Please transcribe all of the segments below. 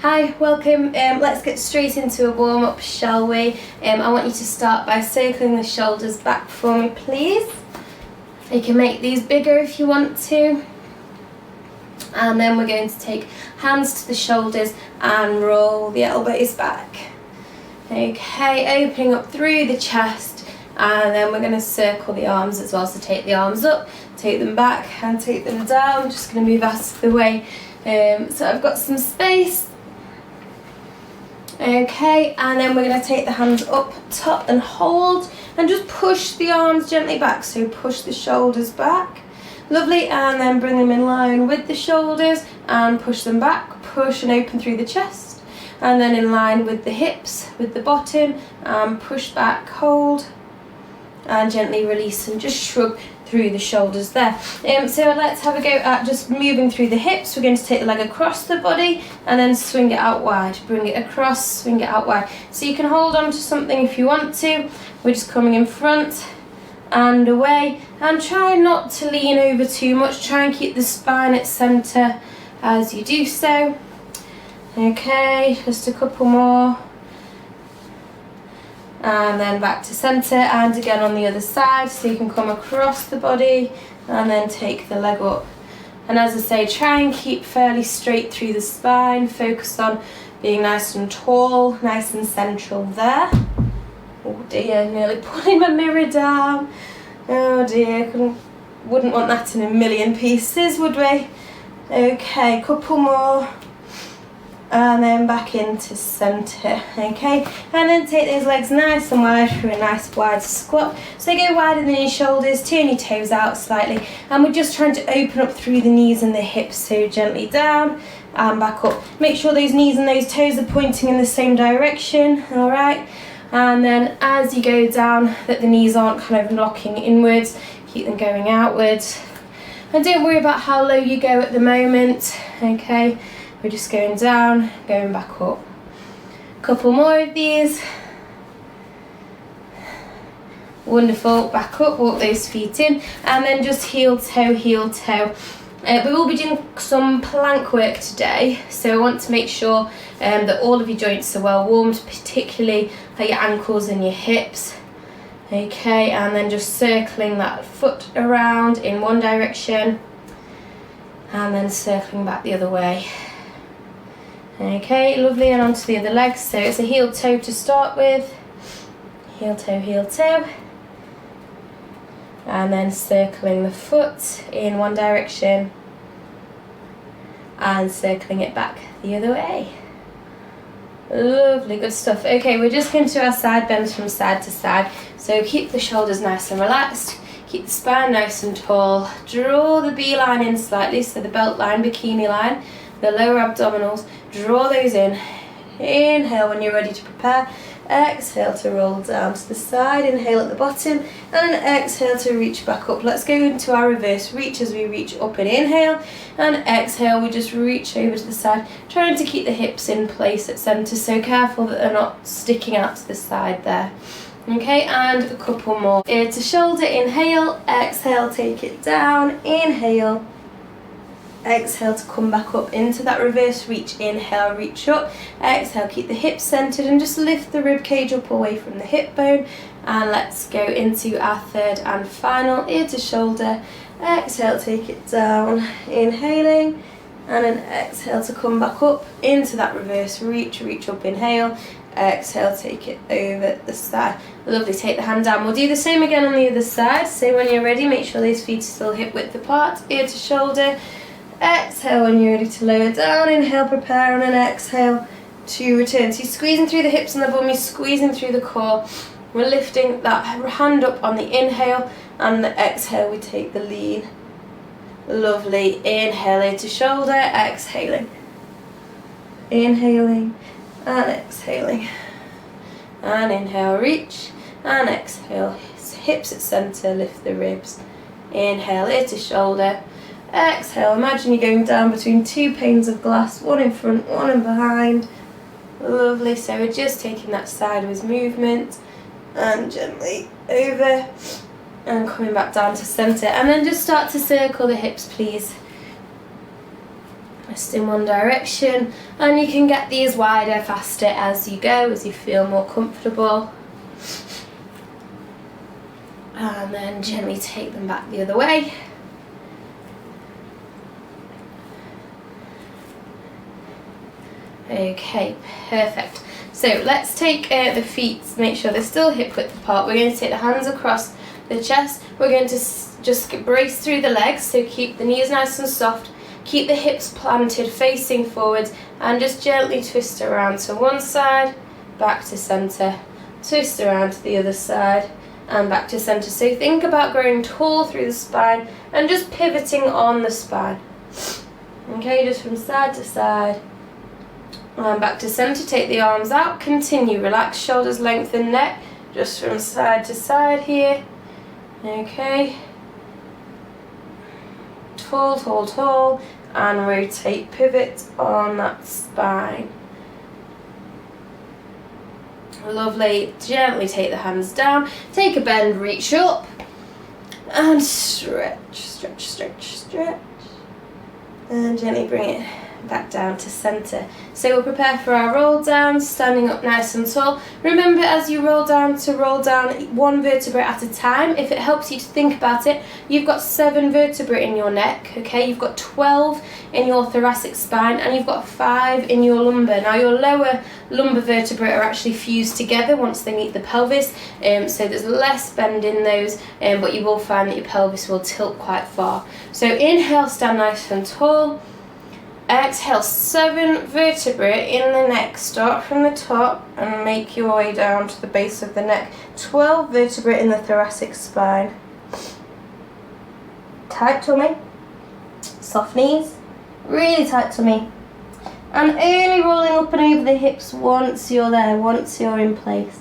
Hi, welcome. Let's get straight into a warm-up, shall we? I want you to start by circling the shoulders back for me, please. You can make these bigger if you want to. And then we're going to take hands to the shoulders and roll the elbows back. Okay, opening up through the chest, and then we're going to circle the arms as well. So take the arms up, take them back and take them down. Just going to move out of the way so I've got some space. Okay, and then we're going to take the hands up top and hold and just push the arms gently back. So push the shoulders back. Lovely, and then bring them in line with the shoulders and push them back. Push and open through the chest, and then in line with the hips, with the bottom, and push back, hold, and gently release and just shrug through the shoulders there. So let's have a go at just moving through the hips. We're going to take the leg across the body and then swing it out wide. Bring it across, swing it out wide. So you can hold on to something if you want to. We're just coming in front and away, and try not to lean over too much. Try and keep the spine at centre as you do so. Okay, just a couple more. And then back to centre, and again on the other side, so you can come across the body and then take the leg up. And as I say, try and keep fairly straight through the spine. Focus on being nice and tall, nice and central there. Oh dear, nearly pulling my mirror down. Oh dear, wouldn't want that in a million pieces, would we? Okay, couple more. And then back into centre, okay? And then take those legs nice and wide for a nice wide squat. So go wider than your shoulders, turn your toes out slightly. And we're just trying to open up through the knees and the hips, so gently down and back up. Make sure those knees and those toes are pointing in the same direction, all right? And then as you go down, that the knees aren't kind of locking inwards, keep them going outwards. And don't worry about how low you go at the moment, okay? We're just going down, going back up. Couple more of these. Wonderful, back up, walk those feet in, and then just heel toe, heel toe. We will be doing some plank work today, so I want to make sure that all of your joints are well warmed, particularly your ankles and your hips. Okay, and then just circling that foot around in one direction, and then circling back the other way. Okay, lovely, and onto the other leg. So it's a heel toe to start with, heel toe, and then circling the foot in one direction and circling it back the other way. Lovely, good stuff. Okay, we're just going to do our side bends from side to side. So keep the shoulders nice and relaxed, keep the spine nice and tall, draw the B line in slightly, so the belt line, bikini line, the lower abdominals, draw those in. Inhale when you're ready to prepare. Exhale to roll down to the side. Inhale at the bottom, and then exhale to reach back up. Let's go into our reverse reach as we reach up and inhale, and exhale we just reach over to the side, trying to keep the hips in place at centre, so careful that they're not sticking out to the side there. Okay, and a couple more. Ear to shoulder, inhale, exhale, take it down, inhale, exhale to come back up into that reverse reach. Inhale, reach up, exhale, keep the hips centered and just lift the rib cage up away from the hip bone. And let's go into our third and final, ear to shoulder. Exhale, take it down, inhaling, and then exhale to come back up into that reverse reach. Reach up, inhale, exhale, take it over the side. Lovely, take the hand down. We'll do the same again on the other side. So when you're ready, make sure those feet are still hip width apart, ear to shoulder. Exhale when you're ready to lower down. Inhale, prepare, and then exhale to return. So you're squeezing through the hips and the bum, you're squeezing through the core. We're lifting that hand up on the inhale, and the exhale we take the lean. Lovely. Inhale, ear to shoulder, exhaling. Inhaling and exhaling. And inhale, reach, and exhale. Hips at centre, lift the ribs. Inhale, ear to shoulder. Exhale, imagine you're going down between two panes of glass, one in front, one in behind. Lovely, so we're just taking that sideways movement and gently over and coming back down to centre. And then just start to circle the hips, please. just in one direction, and you can get these wider faster as you go, as you feel more comfortable. And then gently take them back the other way. Okay, perfect. So let's take the feet, make sure they're still hip width apart. We're going to take the hands across the chest. We're going to just brace through the legs, so keep the knees nice and soft, keep the hips planted facing forwards, and just gently twist around to one side, back to centre, twist around to the other side, and back to centre. So think about growing tall through the spine and just pivoting on the spine. Okay, just from side to side. And back to centre, take the arms out, continue, relax shoulders, lengthen neck, just from side to side here. Okay. Tall, tall, tall, and rotate, pivot on that spine. Lovely. Gently take the hands down, take a bend, reach up, and stretch, stretch, stretch, stretch, and gently bring it back down to centre. So we'll prepare for our roll down, standing up nice and tall. Remember, as you roll down, to roll down one vertebra at a time. If it helps you to think about it, you've got 7 vertebrae in your neck, okay? You've got 12 in your thoracic spine, and you've got 5 in your lumbar. Now your lower lumbar vertebrae are actually fused together once they meet the pelvis, so there's less bend in those, but you will find that your pelvis will tilt quite far. So inhale, stand nice and tall. Exhale, 7 vertebrae in the neck. Start from the top and make your way down to the base of the neck. 12 vertebrae in the thoracic spine. Tight tummy, soft knees, really tight tummy. And only rolling up and over the hips once you're there, once you're in place.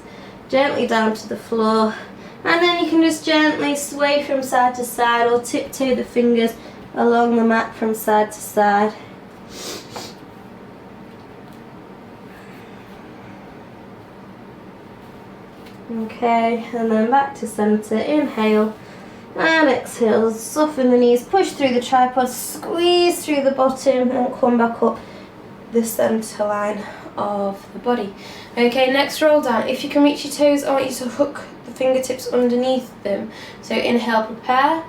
Gently down to the floor. And then you can just gently sway from side to side or tiptoe the fingers along the mat from side to side. Okay, and then back to centre. Inhale and exhale. Soften the knees, push through the tripod, squeeze through the bottom, and come back up the centre line of the body. Okay, next roll down. If you can reach your toes, I want you to hook the fingertips underneath them. So inhale, prepare.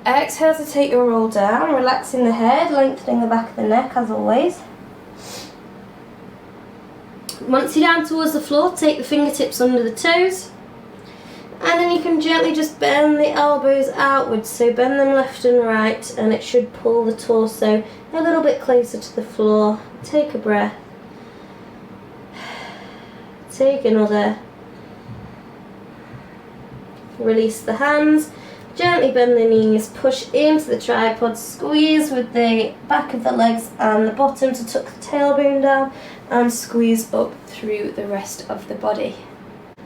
Exhale to take your roll down, relaxing the head, lengthening the back of the neck as always. Once you're down towards the floor, take the fingertips under the toes, and then you can gently just bend the elbows outwards, so bend them left and right, and it should pull the torso a little bit closer to the floor. Take a breath. Take another. Release the hands. Gently bend the knees, push into the tripod, squeeze with the back of the legs and the bottom to tuck the tailbone down, and squeeze up through the rest of the body.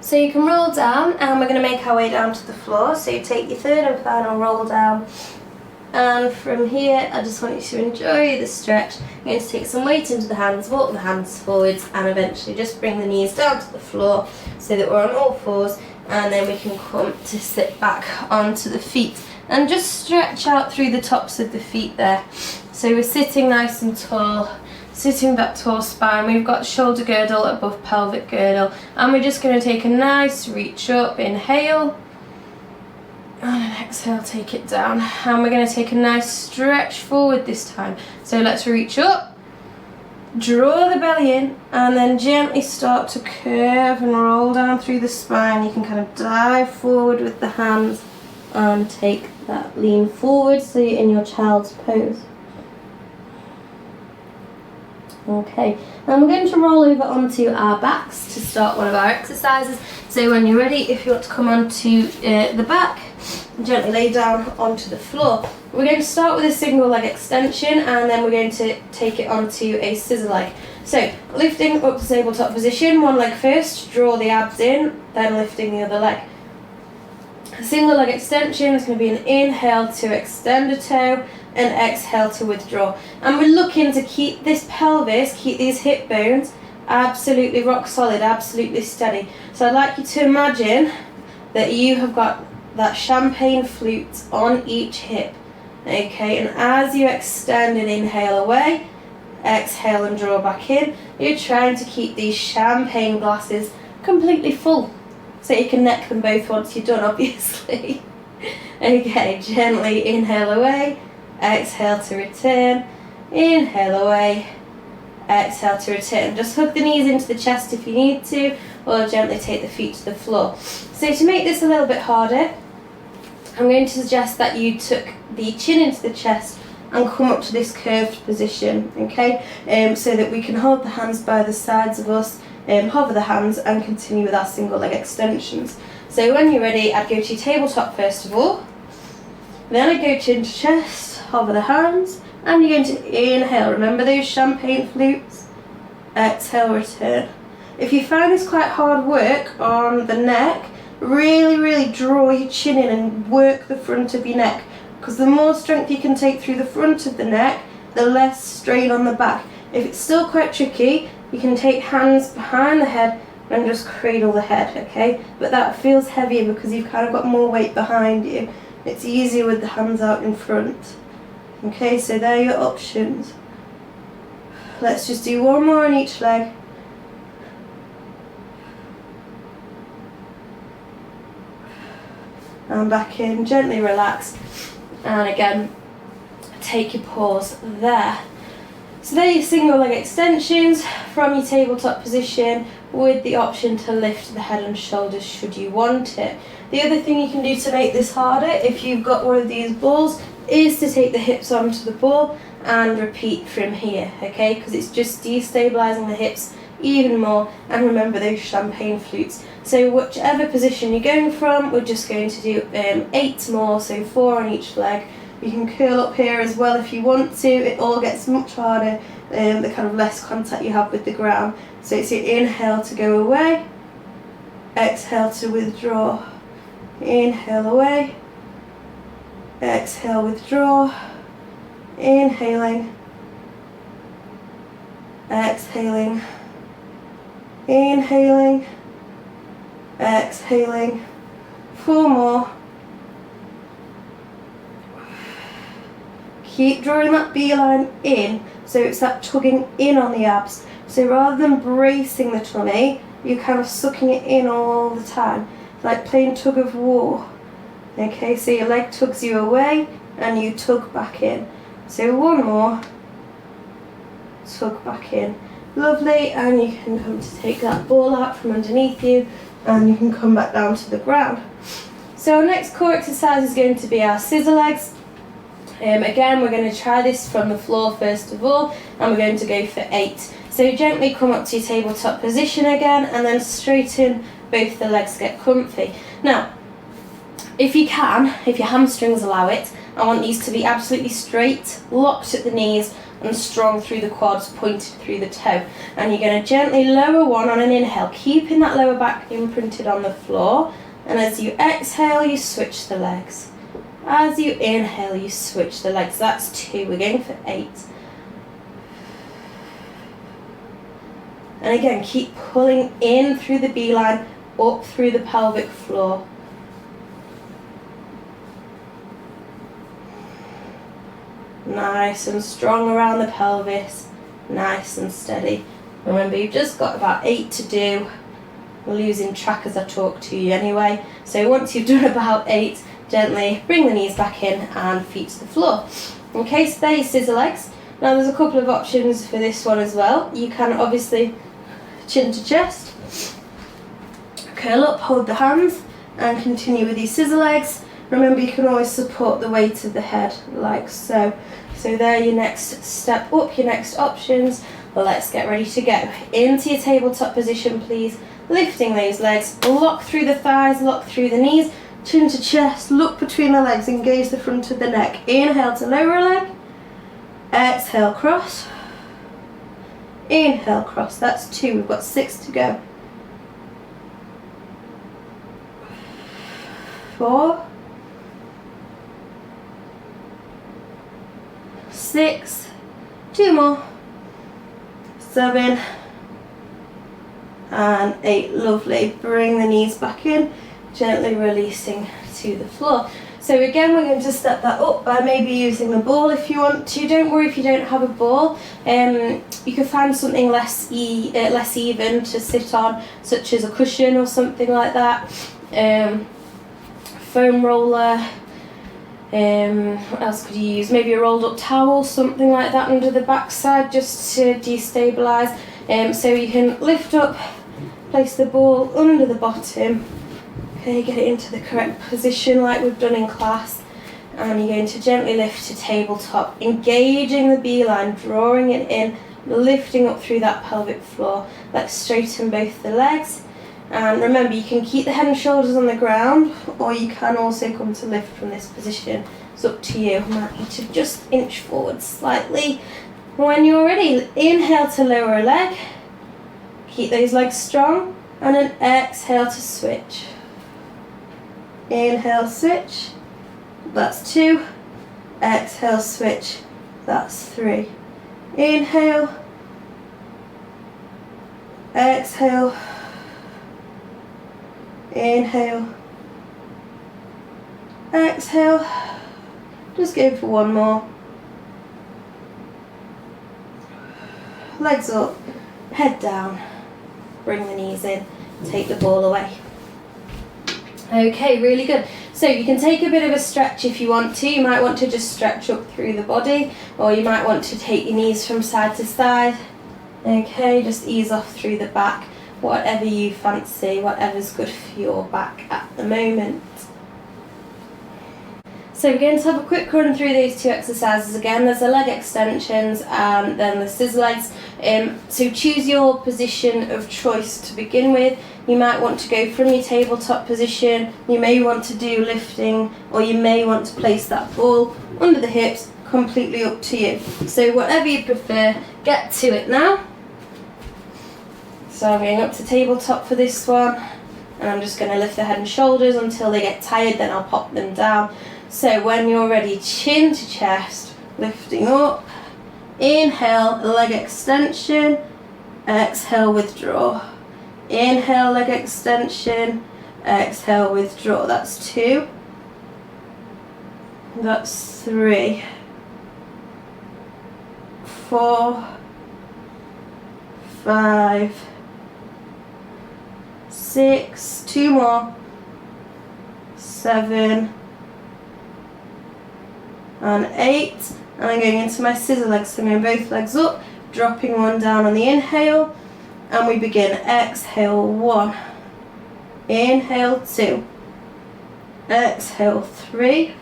So you can roll down, and we're going to make our way down to the floor. So you take your third and final roll down, and from here I just want you to enjoy the stretch. You're going to take some weight into the hands, walk the hands forwards, and eventually just bring the knees down to the floor so that we're on all fours. And then we can come to sit back onto the feet and just stretch out through the tops of the feet there. So we're sitting nice and tall, sitting that tall spine. We've got shoulder girdle above pelvic girdle, and we're just going to take a nice reach up. Inhale, and then exhale, take it down. And we're going to take a nice stretch forward this time. So let's reach up. Draw the belly in, and then gently start to curve and roll down through the spine. You can kind of dive forward with the hands and take that lean forward so you're in your child's pose. Okay, and we're going to roll over onto our backs to start one of our exercises. So when you're ready, if you want to come onto the back, gently lay down onto the floor. We're going to start with a single leg extension, and then we're going to take it onto a scissor leg. So lifting up to tabletop position, one leg first, draw the abs in, then lifting the other leg. A single leg extension is going to be an inhale to extend a toe, and exhale to withdraw. And we're looking to keep this pelvis, keep these hip bones absolutely rock solid, absolutely steady. So I'd like you to imagine that you have got that champagne flute on each hip. Okay, and as you extend and inhale away, exhale and draw back in. You're trying to keep these champagne glasses completely full, so you can neck them both once you're done, obviously. Okay, gently inhale away, exhale to return, inhale away, exhale to return. Just hug the knees into the chest if you need to, or gently take the feet to the floor. So to make this a little bit harder, I'm going to suggest that you tuck the chin into the chest and come up to this curved position, okay? So that we can hold the hands by the sides of us, hover the hands and continue with our single leg extensions. So when you're ready, I'd go to your tabletop first of all, then I'd go chin to chest, hover the hands, and you're going to inhale. Remember those champagne flutes? Exhale, return. If you find this quite hard work on the neck, really draw your chin in and work the front of your neck, because the more strength you can take through the front of the neck, the less strain on the back. If it's still quite tricky, you can take hands behind the head and just cradle the head, okay? But that feels heavier because you've kind of got more weight behind you. It's easier with the hands out in front. Okay, so there are your options. Let's just do one more on each leg. And back in, gently relax. And again, take your pause there. So there are your single leg extensions from your tabletop position, with the option to lift the head and shoulders should you want it. The other thing you can do to make this harder, if you've got one of these balls, is to take the hips onto the ball and repeat from here, okay? Because it's just destabilising the hips even more. And remember those champagne flutes. So whichever position you're going from, we're just going to do 8 more, so 4 on each leg. You can curl up here as well if you want to. It all gets much harder, the kind of less contact you have with the ground. So it's your inhale to go away, exhale to withdraw, inhale away, exhale withdraw, inhaling, exhaling, inhaling, exhaling. 4 more. Keep drawing that beeline in, so it's that tugging in on the abs. So rather than bracing the tummy, you're kind of sucking it in all the time, like playing tug of war. Okay, so your leg tugs you away and you tug back in. So 1 more, tug back in. Lovely, and you can come to take that ball out from underneath you and you can come back down to the ground. So our next core exercise is going to be our scissor legs. Again, we're going to try this from the floor first of all, and we're going to go for 8. So gently come up to your tabletop position again, and then straighten both the legs, get comfy. Now, if you can, if your hamstrings allow it, I want these to be absolutely straight, locked at the knees, and strong through the quads, pointed through the toe. And you're going to gently lower one on an inhale, keeping that lower back imprinted on the floor. And as you exhale, you switch the legs. As you inhale, you switch the legs. That's 2. We're going for 8. And again, keep pulling in through the beeline, up through the pelvic floor. Nice and strong around the pelvis. Nice and steady. Remember, you've just got about 8 to do. We're losing track as I talk to you anyway. So once you've done about 8, gently bring the knees back in and feet to the floor. Okay, so there are your scissor legs. Now there's a couple of options for this one as well. You can obviously chin to chest, curl up, hold the hands, and continue with your scissor legs. Remember, you can always support the weight of the head like so. So there are your next step up, your next options. Well, let's get ready to go. Into your tabletop position, please. Lifting those legs, lock through the thighs, lock through the knees. Chin to chest, look between the legs, engage the front of the neck. Inhale to lower a leg, exhale cross, inhale cross. That's 2, we've got 6 to go. 4, 6, 2 more, 7, and 8. Lovely. Bring the knees back in, gently releasing to the floor. So again, we're going to step that up by maybe using the ball if you want to. Don't worry if you don't have a ball. You can find something less even to sit on, such as a cushion or something like that. Foam roller. What else could you use? Maybe a rolled up towel, something like that under the backside, just to destabilise. So you can lift up, place the ball under the bottom. Okay, get it into the correct position like we've done in class, and you're going to gently lift to tabletop, engaging the B-line, drawing it in, lifting up through that pelvic floor. Let's straighten both the legs, and remember, you can keep the head and shoulders on the ground, or you can also come to lift from this position. It's up to you. I might need to just inch forward slightly. When you're ready, inhale to lower a leg, keep those legs strong, and then exhale to switch. Inhale, switch, that's 2. Exhale, switch, that's 3. Inhale, exhale, inhale, exhale. Just go for one more. Legs up, head down, bring the knees in, take the ball away. Okay, really good. So you can take a bit of a stretch if you want to. You might want to just stretch up through the body, or you might want to take your knees from side to side. Okay, just ease off through the back, whatever you fancy, whatever's good for your back at the moment. So we're going to have a quick run through these 2 exercises again. There's the leg extensions and then the scissor legs. So choose your position of choice to begin with. You might want to go from your tabletop position, you may want to do lifting, or you may want to place that ball under the hips, completely up to you. So whatever you prefer, get to it now. So I'm going up to tabletop for this one, and I'm just going to lift the head and shoulders until they get tired, then I'll pop them down. So when you're ready, chin to chest, lifting up, inhale, leg extension, exhale, withdraw. Inhale, leg extension, exhale, withdraw. That's 2. That's 3. 4. 5. 6. 2 more. 7. And 8. And I'm going into my scissor legs, so I'm going both legs up, dropping one down on the inhale, and we begin. Exhale, 1. Inhale, 2. Exhale, 3.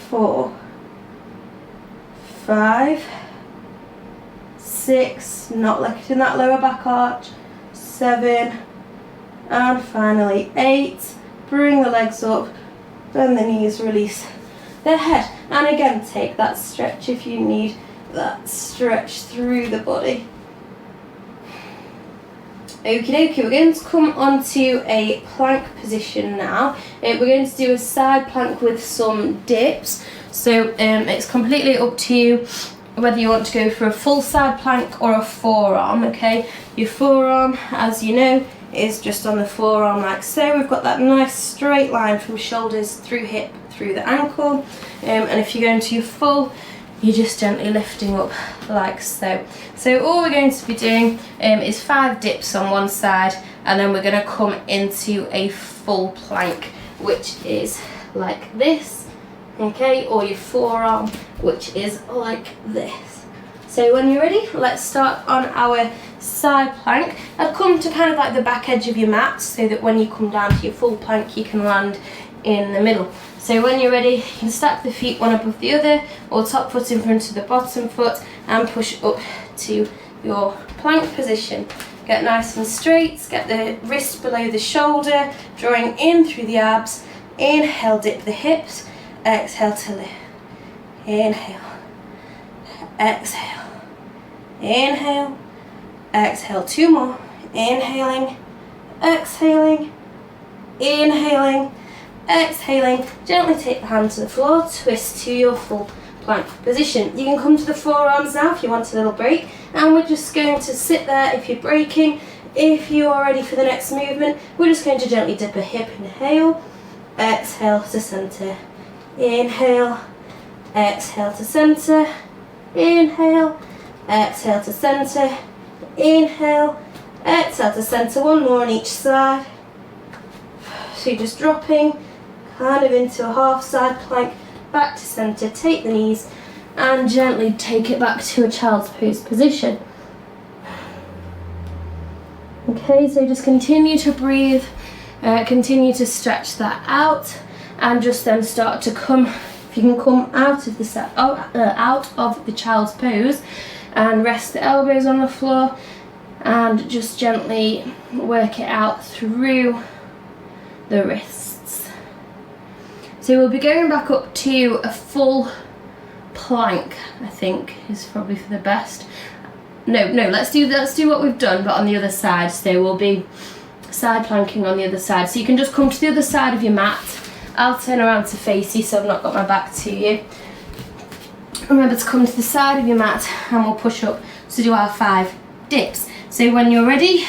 4. 5. 6. Not letting that lower back arch. 7. And finally 8. Bring the legs up. Bend the knees, release the head. And again, take that stretch if you need that stretch through the body. Okie dokie, we're going to come onto a plank position now. We're going to do a side plank with some dips. So it's completely up to you whether you want to go for a full side plank or a forearm, okay? Your forearm, as you know, is just on the forearm like so. We've got that nice straight line from shoulders through hip, through the ankle. And if you're going to your full, you're just gently lifting up like so. So all we're going to be doing is 5 dips on one side, and then we're going to come into a full plank, which is like this, okay, or your forearm, which is like this. So when you're ready, let's start on our side plank. I've come to kind of like the back edge of your mat, so that when you come down to your full plank, you can land in the middle. So when you're ready, you can stack the feet one above the other, or top foot in front of the bottom foot, and push up to your plank position. Get nice and straight, get the wrist below the shoulder, drawing in through the abs. Inhale, dip the hips, exhale to lift. Inhale, exhale, inhale, exhale. 2 more. Inhaling, exhaling, inhaling, exhaling. Gently take the hand to the floor, twist to your full plank position. You can come to the forearms now if you want a little break, and we're just going to sit there if you're breaking. If you are ready for the next movement, we're just going to gently dip a hip, inhale, exhale to centre, inhale, exhale to centre, inhale, exhale to centre, inhale, exhale to centre. One more on each side. So you're just dropping kind of into a half side plank, back to centre, take the knees and gently take it back to a child's pose position. Okay, so just continue to breathe, continue to stretch that out, and just then start to come, if you can come out of the out of the child's pose and rest the elbows on the floor and just gently work it out through the wrists. So we'll be going back up to a full plank, I think is probably for the best. No, let's do what we've done, but on the other side. So we'll be side planking on the other side. So you can just come to the other side of your mat. I'll turn around to face you so I've not got my back to you. Remember to come to the side of your mat and we'll push up to do our 5 dips. So when you're ready,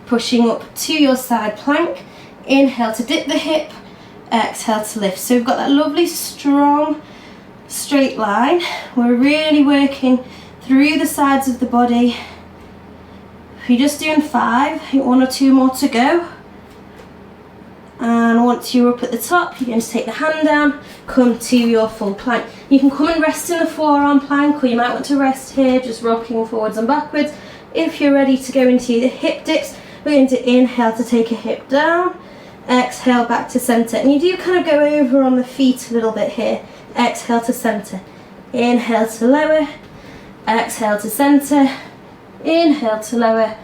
pushing up to your side plank, inhale to dip the hip, exhale to lift. So we've got that lovely strong straight line. We're really working through the sides of the body. If you're just doing 5, 1 or 2 more to go. And once you're up at the top, you're going to take the hand down, come to your full plank. You can come and rest in a forearm plank, or you might want to rest here, just rocking forwards and backwards. If you're ready to go into the hip dips, we're going to inhale to take a hip down, exhale back to centre. And you do kind of go over on the feet a little bit here. Exhale to centre, inhale to lower, exhale to centre, inhale to lower,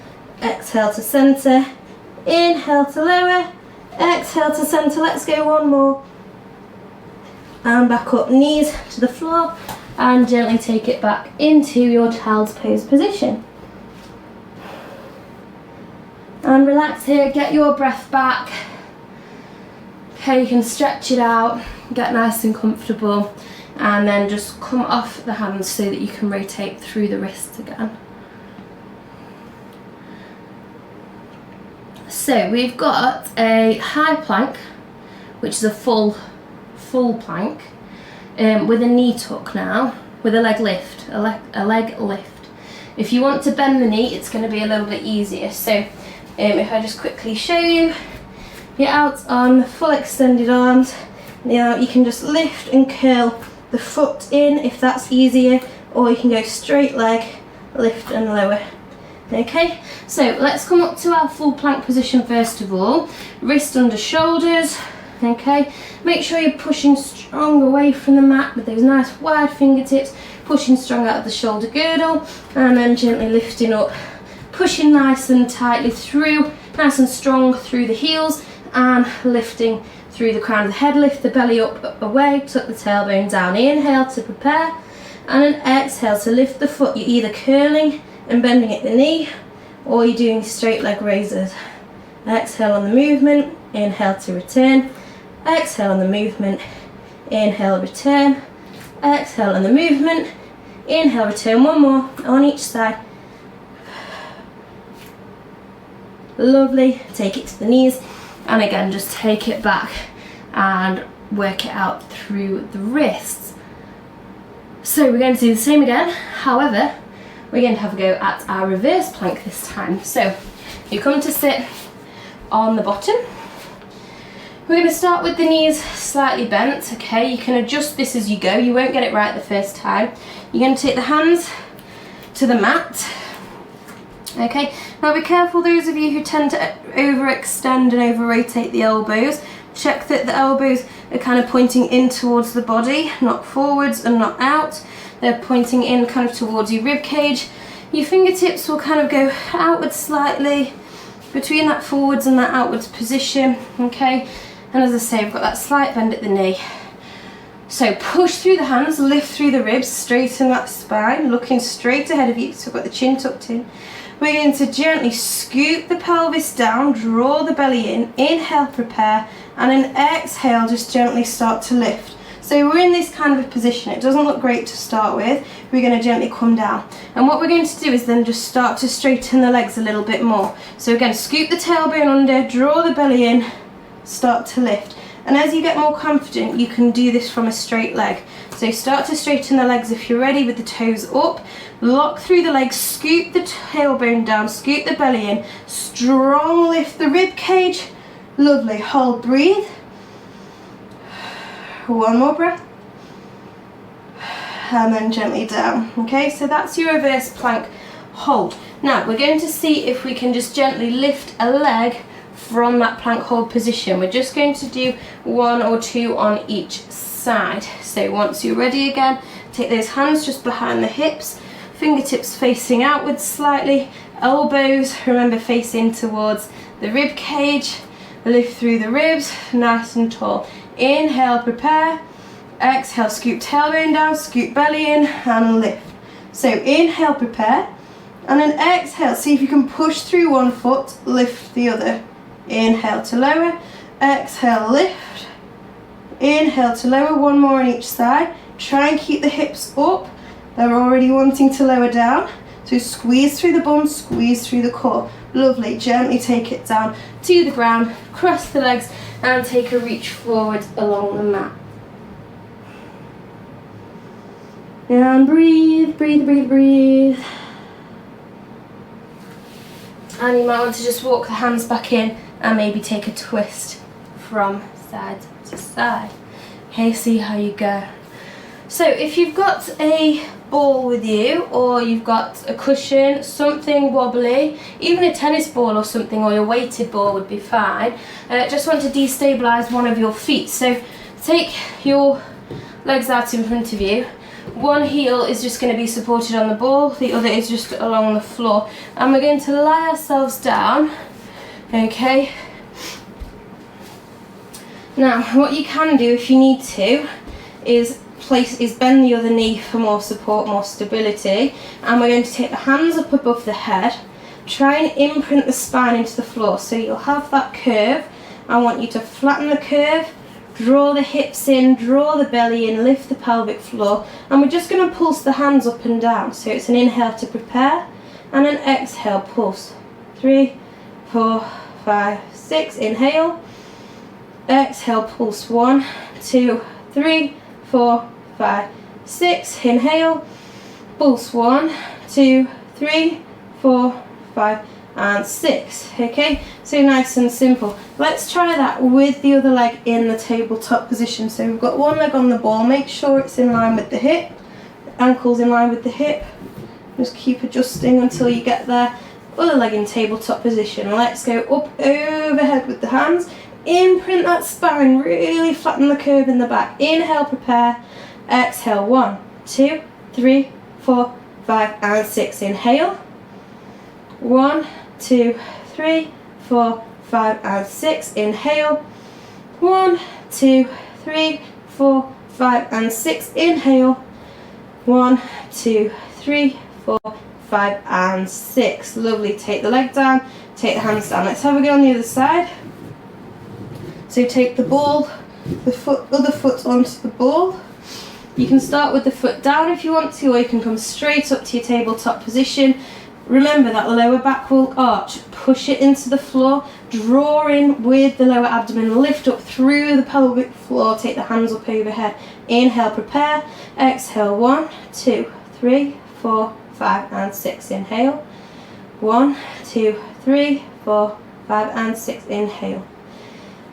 exhale to centre, inhale to lower, exhale to centre. Let's go one more. And back up, knees to the floor, and gently take it back into your child's pose position. And relax here, get your breath back. Okay, you can stretch it out, get nice and comfortable, and then just come off the hands so that you can rotate through the wrists again. So we've got a high plank, which is a full plank, with a knee tuck now, with a leg lift, a leg lift. If you want to bend the knee, it's going to be a little bit easier. So if I just quickly show you, you're out on full extended arms. Now you can just lift and curl the foot in if that's easier, or you can go straight leg, lift and lower. Okay, so let's come up to our full plank position first of all. Wrist under shoulders, okay. Make sure you're pushing strong away from the mat with those nice wide fingertips, pushing strong out of the shoulder girdle, and then gently lifting up, pushing nice and tightly through, nice and strong through the heels, and lifting through the crown of the head. Lift the belly up, away, tuck the tailbone down. Inhale to prepare, and then exhale to lift the foot. You're either curling and bending at the knee, or you're doing straight leg raises. Exhale on the movement, inhale to return, exhale on the movement, inhale, return, exhale on the movement, inhale, return. One more on each side. Lovely, take it to the knees, and again just take it back and work it out through the wrists. So we're going to do the same again, however we're going to have a go at our reverse plank this time. So you come to sit on the bottom. We're going to start with the knees slightly bent, okay? You can adjust this as you go, you won't get it right the first time. You're going to take the hands to the mat, okay? Now be careful, those of you who tend to overextend and over-rotate the elbows. Check that the elbows are kind of pointing in towards the body, not forwards and not out. They're pointing in kind of towards your rib cage. Your fingertips will kind of go outwards slightly between that forwards and that outwards position, okay? And as I say, we've got that slight bend at the knee. So push through the hands, lift through the ribs, straighten that spine, looking straight ahead of you, so we've got the chin tucked in. We're going to gently scoop the pelvis down, draw the belly in, inhale, prepare, and then exhale, just gently start to lift. So we're in this kind of a position. It doesn't look great to start with. We're going to gently come down. And what we're going to do is then just start to straighten the legs a little bit more. So again, scoop the tailbone under, draw the belly in, start to lift. And as you get more confident, you can do this from a straight leg. So start to straighten the legs if you're ready, with the toes up. Lock through the legs, scoop the tailbone down, scoop the belly in. Strong lift the rib cage. Lovely. Hold, breathe. One more breath. And then gently down. Okay, so that's your reverse plank hold. Now we're going to see if we can just gently lift a leg from that plank hold position. We're just going to do 1 or 2 on each side. So once you're ready again, take those hands just behind the hips, fingertips facing outwards slightly, elbows, remember, facing towards the rib cage. Lift through the ribs, nice and tall. Inhale, prepare. Exhale, scoop tailbone down, scoop belly in, and lift. So inhale, prepare, and then exhale, see if you can push through one foot, lift the other. Inhale to lower, exhale, lift. Inhale to lower, one more on each side. Try and keep the hips up. They're already wanting to lower down. So squeeze through the bum, squeeze through the core. Lovely, gently take it down to the ground, cross the legs, and take a reach forward along the mat. And breathe, breathe, breathe, breathe. And you might want to just walk the hands back in and maybe take a twist from side to side. Okay, see how you go. So if you've got a ball with you, or you've got a cushion, something wobbly, even a tennis ball or something, or your weighted ball would be fine. Just want to destabilize one of your feet. So take your legs out in front of you. One heel is just going to be supported on the ball, the other is just along the floor, and we're going to lie ourselves down. Okay, now what you can do if you need to is bend the other knee for more support, more stability, and we're going to take the hands up above the head. Try and imprint the spine into the floor, so you'll have that curve. I want you to flatten the curve, draw the hips in, draw the belly in, lift the pelvic floor, and we're just going to pulse the hands up and down. So it's an inhale to prepare, and an exhale, pulse. 3, 4, 5, 6, inhale, exhale, pulse. 1, 2, 3, 4, 5, 6, inhale, pulse. 1, 2, 3, 4, 5, and 6. Okay, so nice and simple. Let's try that with the other leg in the tabletop position. So we've got one leg on the ball, make sure it's in line with the hip, ankles in line with the hip. Just keep adjusting until you get there. Other leg in tabletop position. Let's go up overhead with the hands. Imprint that spine, really flatten the curve in the back. Inhale, prepare. Exhale, 1, 2, 3, 4, 5, and 6. Inhale. 1, 2, 3, 4, 5, and 6. Inhale. 1, 2, 3, 4, 5, and 6. Inhale. 1, 2, 3, 4, 5, and 6. Lovely. Take the leg down, take the hands down. Let's have a go on the other side. So take the ball, other foot onto the ball. You can start with the foot down if you want to, or you can come straight up to your tabletop position. Remember that lower back will arch. Push it into the floor, draw in with the lower abdomen, lift up through the pelvic floor, take the hands up overhead. Inhale, prepare. Exhale, 1, 2, 3, 4, 5, and 6. Inhale. 1, 2, 3, 4, 5, and 6. Inhale.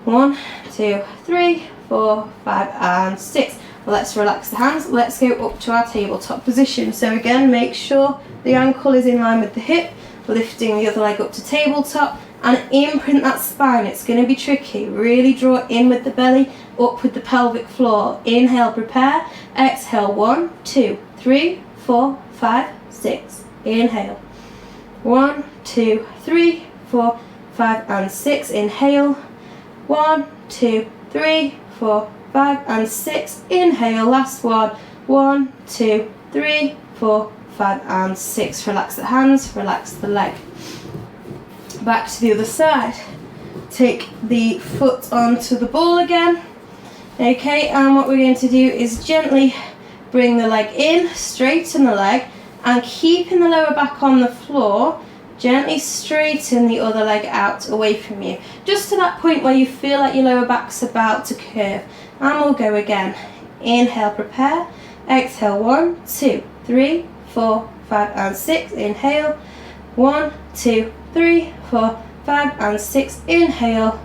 1, 2, 3, 4, 5, and 6. Let's relax the hands. Let's go up to our tabletop position. So again, make sure the ankle is in line with the hip, lifting the other leg up to tabletop, and imprint that spine. It's going to be tricky. Really draw in with the belly, up with the pelvic floor. Inhale, prepare. Exhale, 1, 2, 3, 4, 5, 6. Inhale. 1, 2, 3, 4, 5, and 6. Inhale. 1, 2, 3, 4, 5, and 6. Inhale. Last one. 1, 2, 3, 4, 5, and 6. Relax the hands, relax the leg. Back to the other side. Take the foot onto the ball again. Okay, and what we're going to do is gently bring the leg in, straighten the leg, and keeping the lower back on the floor, Gently straighten the other leg out away from you, just to that point where you feel like your lower back's about to curve. And we'll go again. Inhale, prepare. Exhale, 1, 2, 3, 4, 5 and 6. Inhale. 1, 2, 3, 4, 5 and 6. Inhale.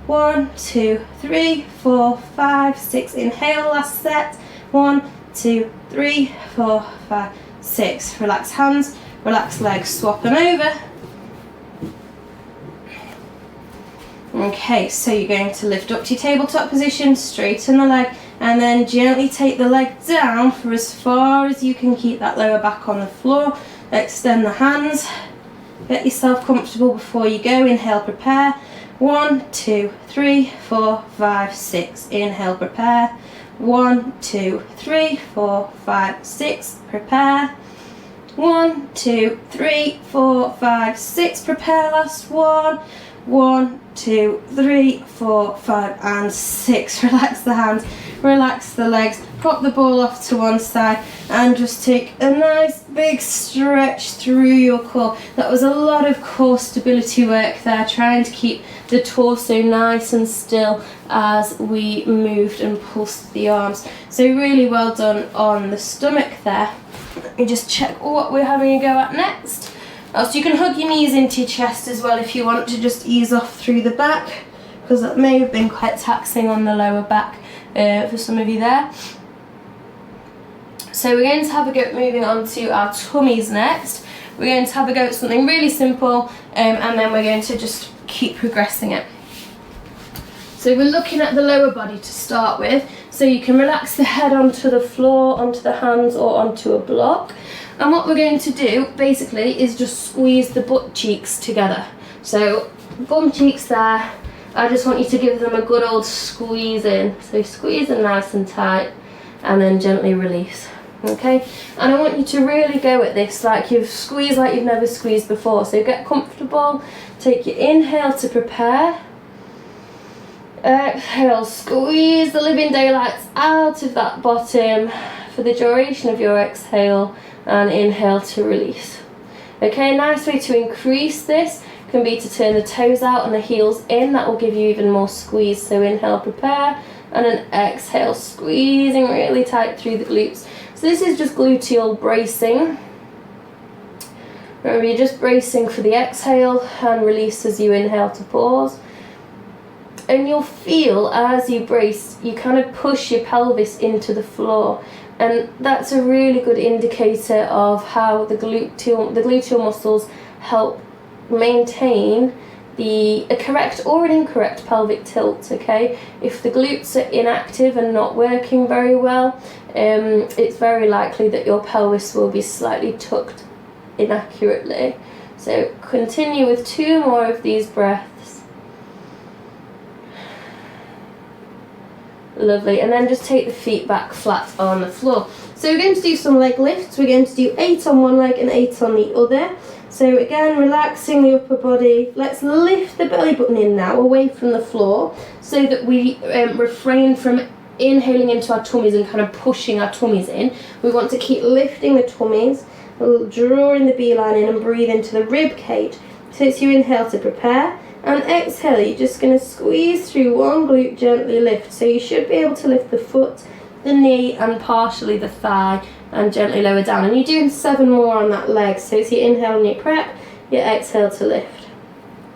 1, 2, 3, 4, 5, 6. Inhale, last set. 1, 2, 3, 4, 5, 6. Relax hands, relax legs, swap them over. Okay, so you're going to lift up to your tabletop position, straighten the leg, and then gently take the leg down for as far as you can. Keep that lower back on the floor. Extend the hands. Get yourself comfortable before you go. Inhale, prepare. 1, 2, 3, 4, 5, 6. Inhale, prepare. 1, 2, 3, 4, 5, 6. Prepare. 1, 2, 3, 4, 5, 6. Prepare. Last one. 1, 2, 3, 4, 5 and 6. Relax the hands, relax the legs, prop the ball off to one side and just take a nice big stretch through your core. That was a lot of core stability work there, trying to keep the torso nice and still as we moved and pulsed the arms. So really well done on the stomach there. Let me just check what we're having a go at next. So you can hug your knees into your chest as well if you want to just ease off through the back, because that may have been quite taxing on the lower back for some of you there. So we're going to have a go at moving on to our tummies next. We're going to have a go at something really simple and then we're going to just keep progressing it. So we're looking at the lower body to start with. So you can relax the head onto the floor, onto the hands or onto a block. And what we're going to do basically is just squeeze the butt cheeks together. So bum cheeks there, I just want you to give them a good old squeeze in. So squeeze them nice and tight and then gently release. Okay, and I want you to really go at this like you've squeezed like you've never squeezed before. So get comfortable, take your inhale to prepare. Exhale, squeeze the living daylights out of that bottom for the duration of your exhale, and inhale to release. Okay, nice way to increase this can be to turn the toes out and the heels in. That will give you even more squeeze. So inhale, prepare, and then exhale, squeezing really tight through the glutes. So this is just gluteal bracing. Remember, you're just bracing for the exhale and release as you inhale to pause. And you'll feel as you brace, you kind of push your pelvis into the floor. And that's a really good indicator of how the gluteal muscles help maintain a correct or an incorrect pelvic tilt, okay? If the glutes are inactive and not working very well, it's very likely that your pelvis will be slightly tucked inaccurately. So continue with 2 more of these breaths. Lovely, and then just take the feet back flat on the floor. So we're going to do some leg lifts. We're going to do 8 on one leg and 8 on the other. So again, relaxing the upper body. Let's lift the belly button in now, away from the floor, so that we refrain from inhaling into our tummies and kind of pushing our tummies in. We want to keep lifting the tummies, drawing the beeline in and breathe into the rib cage. So it's your inhale to prepare. And exhale, you're just going to squeeze through one glute, gently lift. So you should be able to lift the foot, the knee and partially the thigh, and gently lower down. And you're doing 7 more on that leg. So it's your inhale and your prep, your exhale to lift.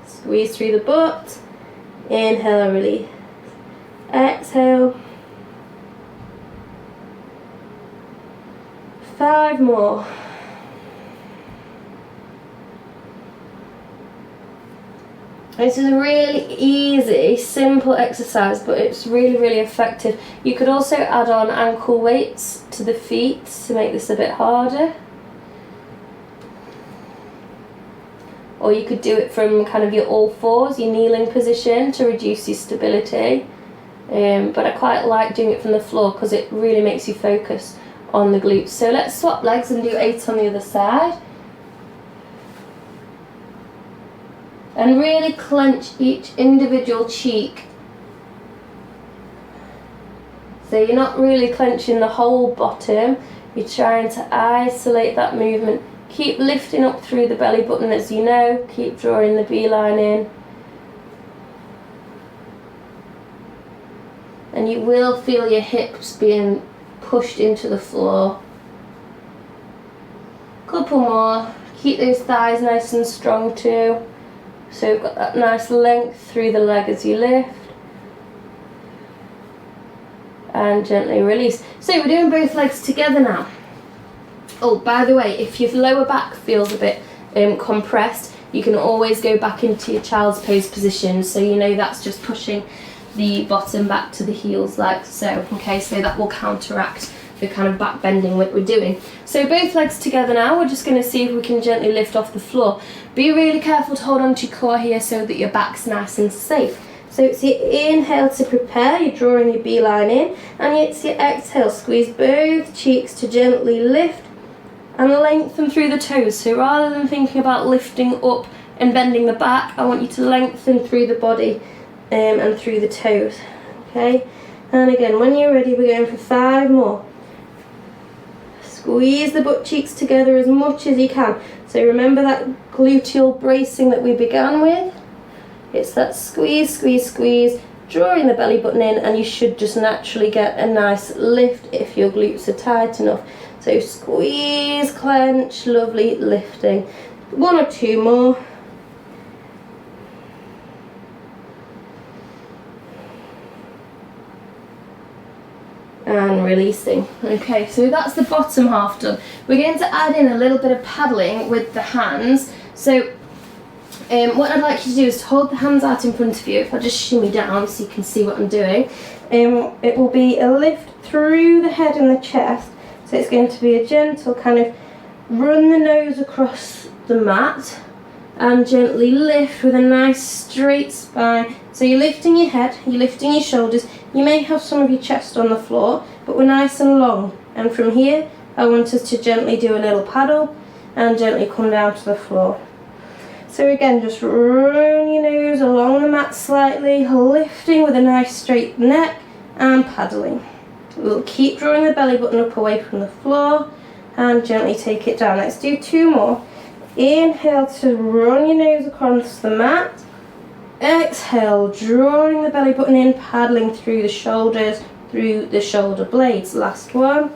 Squeeze through the butt, inhale and release. Exhale. 5 more. This is a really easy, simple exercise, but it's really, really effective. You could also add on ankle weights to the feet to make this a bit harder. Or you could do it from kind of your all fours, your kneeling position, to reduce your stability. But I quite like doing it from the floor because it really makes you focus on the glutes. So let's swap legs and do 8 on the other side. And really clench each individual cheek. So you're not really clenching the whole bottom, you're trying to isolate that movement Keep lifting up through the belly button as you know. Keep drawing the beeline in. And you will feel your hips being pushed into the floor. Couple more. Keep those thighs nice and strong too. So you've got that nice length through the leg as you lift. And gently release. So we're doing both legs together now. Oh, by the way, if your lower back feels a bit compressed, you can always go back into your child's pose position. So you know that's just pushing the bottom back to the heels like so. Okay, so that will counteract the kind of back bending that we're doing. So both legs together now. We're just going to see if we can gently lift off the floor. Be really careful to hold on to your core here so that your back's nice and safe. So it's your inhale to prepare, you're drawing your beeline in, and it's your exhale, squeeze both cheeks to gently lift and lengthen through the toes. So rather than thinking about lifting up and bending the back, I want you to lengthen through the body and through the toes. Okay, and again, when you're ready, we're going for 5 more. Squeeze the butt cheeks together as much as you can. So remember that gluteal bracing that we began with? It's that squeeze, squeeze, squeeze, drawing the belly button in, and you should just naturally get a nice lift if your glutes are tight enough. So squeeze, clench, lovely, lifting. 1 or 2 more. And releasing. Okay, so that's the bottom half done. We're going to add in a little bit of paddling with the hands. So what I'd like you to do is to hold the hands out in front of you. If I just shimmy down so you can see what I'm doing. It will be a lift through the head and the chest. So it's going to be a gentle kind of run the nose across the mat and gently lift with a nice straight spine. So you're lifting your head, you're lifting your shoulders. You may have some of your chest on the floor, but we're nice and long. And from here, I want us to gently do a little paddle and gently come down to the floor. So again, just run your nose along the mat slightly, lifting with a nice straight neck and paddling. We'll keep drawing the belly button up away from the floor and gently take it down. Let's do 2 more. Inhale to run your nose across the mat. Exhale, drawing the belly button in, paddling through the shoulders, through the shoulder blades. Last one.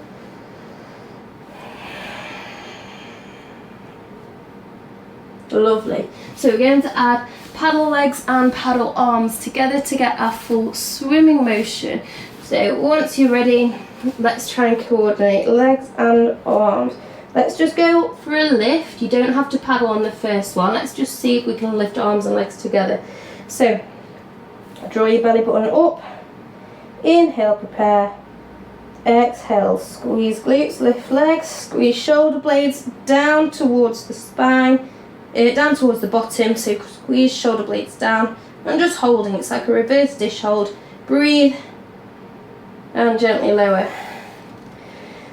Lovely. So we're going to add paddle legs and paddle arms together to get our full swimming motion. So once you're ready, let's try and coordinate legs and arms. Let's just go for a lift. You don't have to paddle on the first one. Let's just see if we can lift arms and legs together. So draw your belly button up. Inhale, prepare. Exhale, squeeze glutes, lift legs, squeeze shoulder blades down towards the spine, down towards the bottom. So squeeze shoulder blades down and just holding. It's like a reverse dish hold. Breathe and gently lower.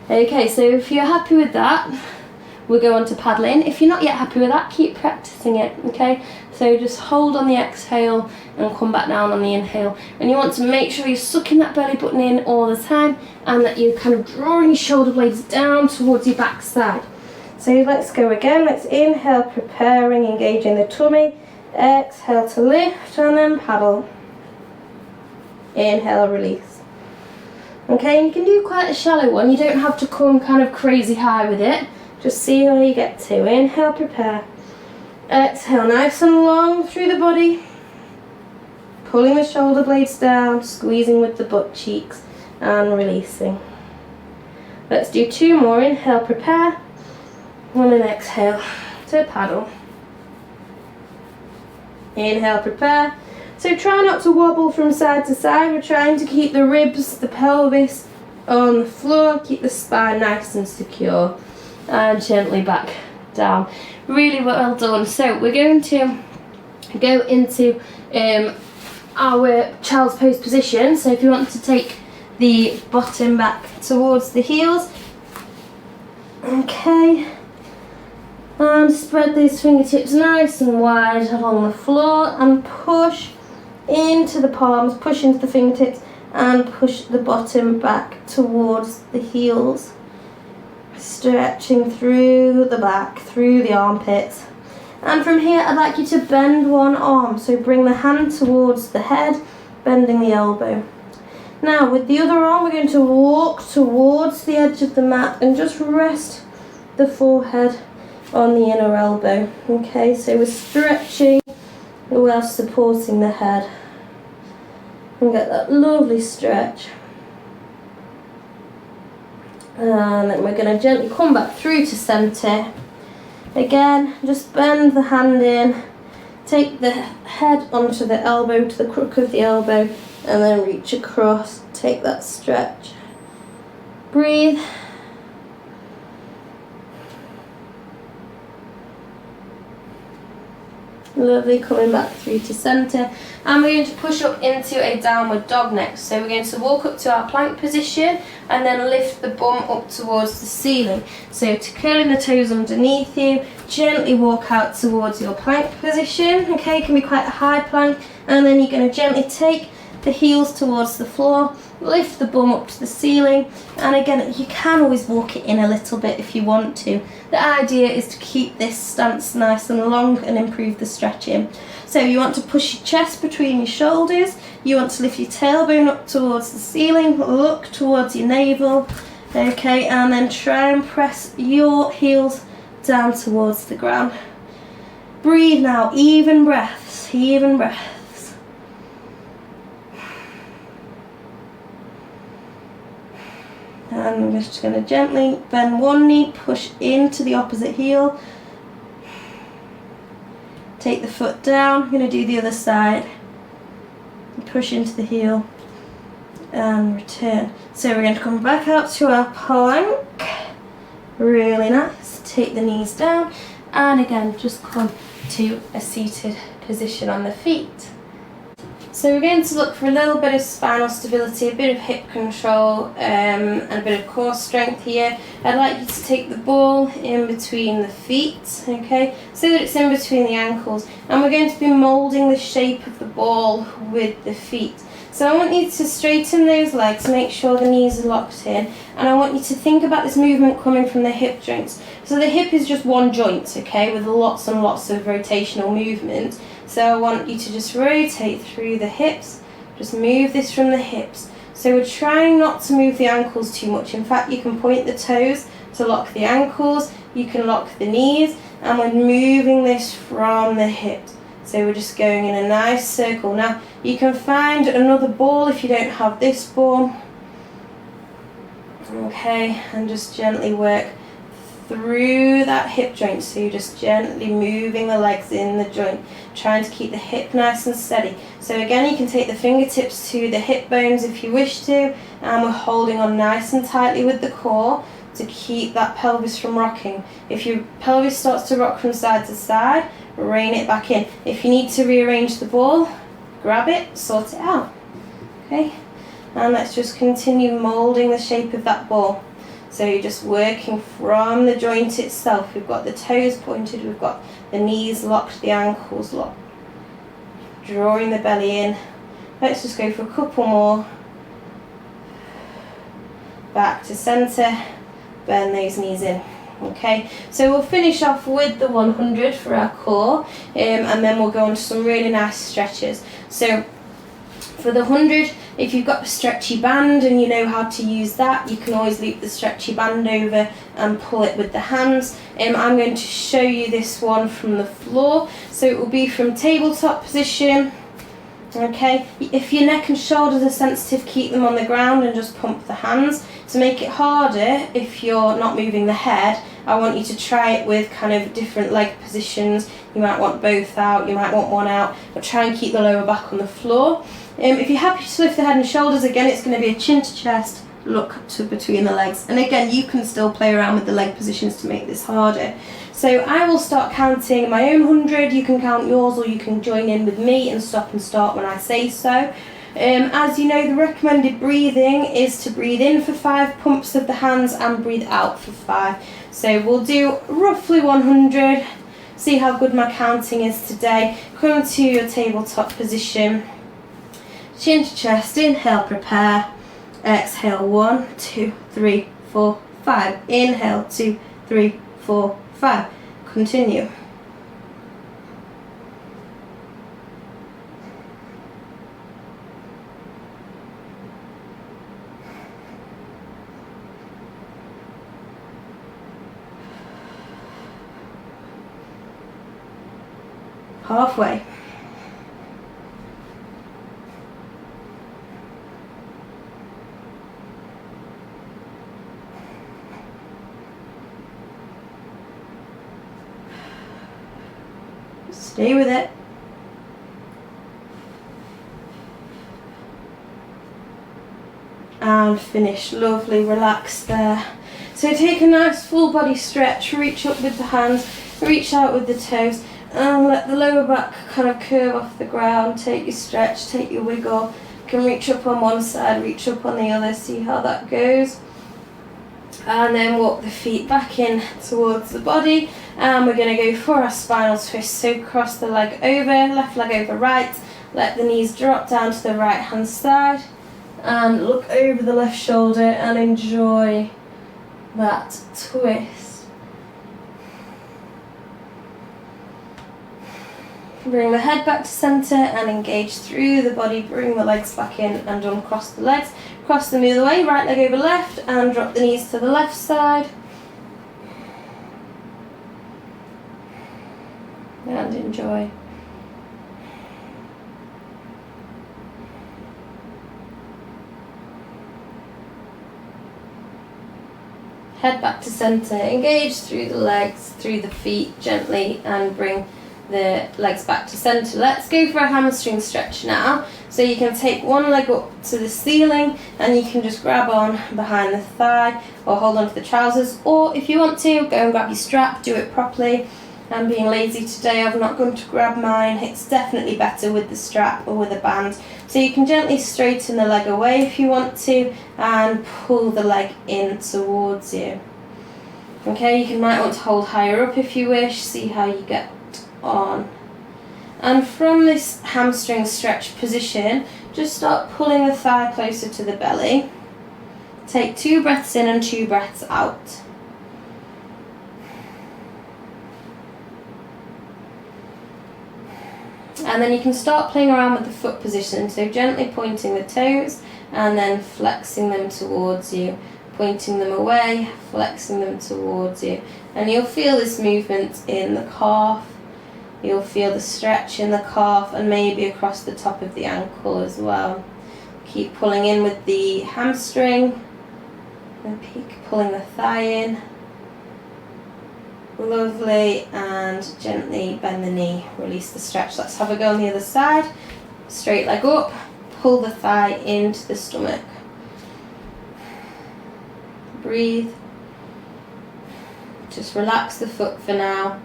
Okay, so if you're happy with that, we'll go on to paddling. If you're not yet happy with that, keep practicing it, okay? So just hold on the exhale and come back down on the inhale. And you want to make sure you're sucking that belly button in all the time and that you're kind of drawing your shoulder blades down towards your backside. So let's go again. Let's inhale, preparing, engaging the tummy. Exhale to lift and then paddle. Inhale, release. Okay, and you can do quite a shallow one. You don't have to come kind of crazy high with it. Just see where you get to. Inhale, prepare. Exhale, nice and long through the body. Pulling the shoulder blades down, squeezing with the butt cheeks and releasing. Let's do 2 more. Inhale, prepare. And then exhale to paddle. Inhale, prepare. So try not to wobble from side to side. We're trying to keep the ribs, the pelvis on the floor, keep the spine nice and secure, and gently back down. Really well done. So we're going to go into our child's pose position. So if you want to take the bottom back towards the heels, okay, and spread these fingertips nice and wide along the floor and push into the palms, push into the fingertips and push the bottom back towards the heels. Stretching through the back, through the armpits. And from here, I'd like you to bend one arm. So bring the hand towards the head, bending the elbow. Now, with the other arm, we're going to walk towards the edge of the mat and just rest the forehead on the inner elbow. Okay, so we're stretching while supporting the head. And get that lovely stretch. And then we're going to gently come back through to centre. Again, just bend the hand in, take the head onto the elbow, to the crook of the elbow, and then reach across, take that stretch. Breathe. Lovely, coming back through to centre. And we're going to push up into a downward dog next. So we're going to walk up to our plank position and then lift the bum up towards the ceiling. So to curling the toes underneath you, gently walk out towards your plank position. Okay, it can be quite a high plank. And then you're going to gently take the heels towards the floor, lift the bum up to the ceiling, and again you can always walk it in a little bit if you want to. The idea is to keep this stance nice and long and improve the stretching. So you want to push your chest between your shoulders, you want to lift your tailbone up towards the ceiling, look towards your navel, okay, and then try and press your heels down towards the ground. Breathe now, even breaths, even breaths. And I'm just going to gently bend one knee, push into the opposite heel. Take the foot down, I'm going to do the other side. Push into the heel and return. So we're going to come back out to our plank. Really nice. Take the knees down and again just come to a seated position on the feet. So we're going to look for a little bit of spinal stability, a bit of hip control and a bit of core strength here. I'd like you to take the ball in between the feet, okay, so that it's in between the ankles. And we're going to be moulding the shape of the ball with the feet. So I want you to straighten those legs, make sure the knees are locked in, and I want you to think about this movement coming from the hip joints. So the hip is just one joint, okay, with lots and lots of rotational movement. So I want you to just rotate through the hips, just move this from the hips. So we're trying not to move the ankles too much. In fact, you can point the toes to lock the ankles, you can lock the knees, and we're moving this from the hips. So we're just going in a nice circle. Now, you can find another ball if you don't have this ball. Okay, and just gently work through that hip joint. So you're just gently moving the legs in the joint, trying to keep the hip nice and steady. So again, you can take the fingertips to the hip bones if you wish to, and we're holding on nice and tightly with the core to keep that pelvis from rocking. If your pelvis starts to rock from side to side, rein it back in. If you need to rearrange the ball, grab it, sort it out. Okay, and let's just continue moulding the shape of that ball. So you're just working from the joint itself. We've got the toes pointed, we've got the knees locked, the ankles locked. Drawing the belly in. Let's just go for a couple more. Back to centre, bend those knees in. Okay, so we'll finish off with the 100 for our core, and then we'll go on to some really nice stretches. So for the 100, if you've got a stretchy band and you know how to use that, you can always loop the stretchy band over and pull it with the hands. I'm going to show you this one from the floor. So it will be from tabletop position. Okay, if your neck and shoulders are sensitive, keep them on the ground and just pump the hands. To make it harder, if you're not moving the head, I want you to try it with kind of different leg positions. You might want both out, you might want one out, but try and keep the lower back on the floor. If you're happy to lift the head and shoulders, again, it's going to be a chin to chest, look to between the legs. And again, you can still play around with the leg positions to make this harder. So I will start counting my own 100, you can count yours, or you can join in with me and stop and start when I say so. As you know, the recommended breathing is to breathe in for 5 pumps of the hands and breathe out for 5. So we'll do roughly 100, see how good my counting is today. Come to your tabletop position, chin to chest, inhale, prepare, exhale, 1, 2, 3, 4, 5. Inhale, 2, 3, 4, 5. Continue. Halfway. Stay with it. And finish. Lovely, relax there. So take a nice full body stretch, reach up with the hands, reach out with the toes, and let the lower back kind of curve off the ground. Take your stretch, take your wiggle. You can reach up on one side, reach up on the other, see how that goes. And then walk the feet back in towards the body. And we're going to go for our spinal twist. So cross the leg over, left leg over right. Let the knees drop down to the right hand side. And look over the left shoulder and enjoy that twist. Bring the head back to centre and engage through the body. Bring the legs back in and uncross the legs. Cross them the other way, right leg over left, and drop the knees to the left side. And enjoy. Head back to centre, engage through the legs, through the feet gently, and bring the legs back to centre. Let's go for a hamstring stretch now. So you can take one leg up to the ceiling and you can just grab on behind the thigh or hold on to the trousers, or if you want to, go and grab your strap, do it properly. I'm being lazy today, I'm not going to grab mine. It's definitely better with the strap or with a band. So you can gently straighten the leg away if you want to and pull the leg in towards you. Okay, you might want to hold higher up if you wish, see how you get on. And from this hamstring stretch position, just start pulling the thigh closer to the belly. Take 2 breaths in and 2 breaths out. And then you can start playing around with the foot position, so gently pointing the toes and then flexing them towards you, pointing them away, flexing them towards you. And you'll feel this movement in the calf, you'll feel the stretch in the calf and maybe across the top of the ankle as well. Keep pulling in with the hamstring and pulling the thigh in. Lovely, and gently bend the knee, release the stretch. Let's have a go on the other side. Straight leg up, pull the thigh into the stomach. Breathe. Just relax the foot for now.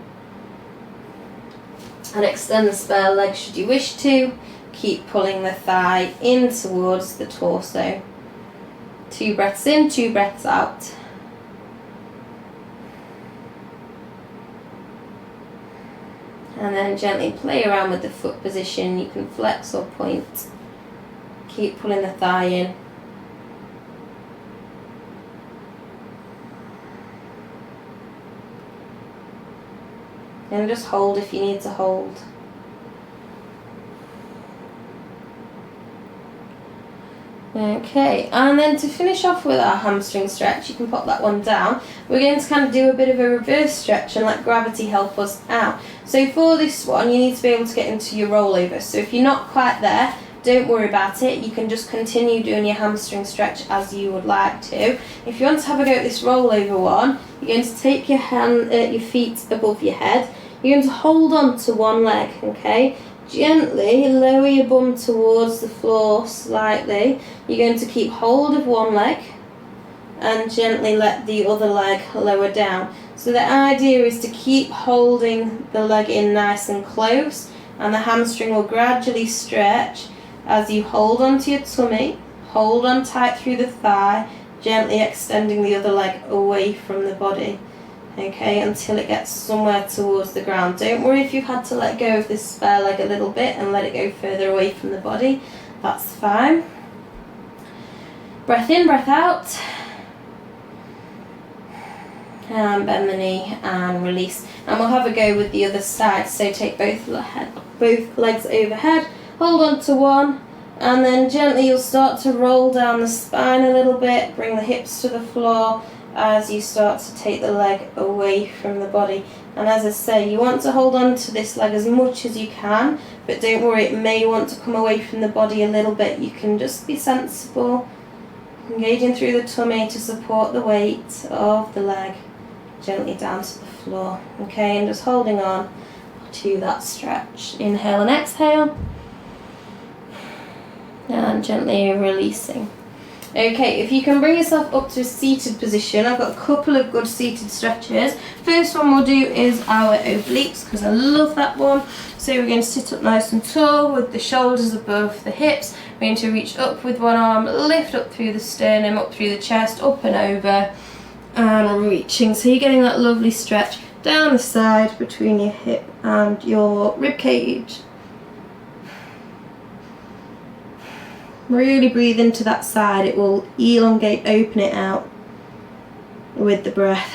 And extend the spare leg should you wish to. Keep pulling the thigh in towards the torso. 2 breaths in, 2 breaths out. And then gently play around with the foot position. You can flex or point. Keep pulling the thigh in. And just hold if you need to hold. Okay, and then to finish off with our hamstring stretch, you can pop that one down. We're going to kind of do a bit of a reverse stretch and let gravity help us out. So for this one, you need to be able to get into your rollover. So if you're not quite there, don't worry about it. You can just continue doing your hamstring stretch as you would like to. If you want to have a go at this rollover one, you're going to take your feet above your head. You're going to hold on to one leg, okay? Gently lower your bum towards the floor slightly. You're going to keep hold of one leg and gently let the other leg lower down. So the idea is to keep holding the leg in nice and close, and the hamstring will gradually stretch as you hold onto your tummy, hold on tight through the thigh, gently extending the other leg away from the body. Okay, until it gets somewhere towards the ground. Don't worry if you've had to let go of this spare leg a little bit and let it go further away from the body. That's fine. Breath in, breath out. and bend the knee and release. And we'll have a go with the other side. So take both legs overhead, hold on to one, and then gently you'll start to roll down the spine a little bit, bring the hips to the floor as you start to take the leg away from the body. And as I say, you want to hold on to this leg as much as you can, but don't worry, it may want to come away from the body a little bit. You can just be sensible, engaging through the tummy to support the weight of the leg gently down to the floor. Okay, and just holding on to that stretch. Inhale and exhale, and gently releasing. Okay, if you can bring yourself up to a seated position, I've got a couple of good seated stretches. First one we'll do is our obliques, because I love that one. So we're going to sit up nice and tall with the shoulders above the hips. We're going to reach up with one arm, lift up through the sternum, up through the chest, up and over, and reaching. So you're getting that lovely stretch down the side between your hip and your rib cage. Really breathe into that side, it will elongate, open it out with the breath.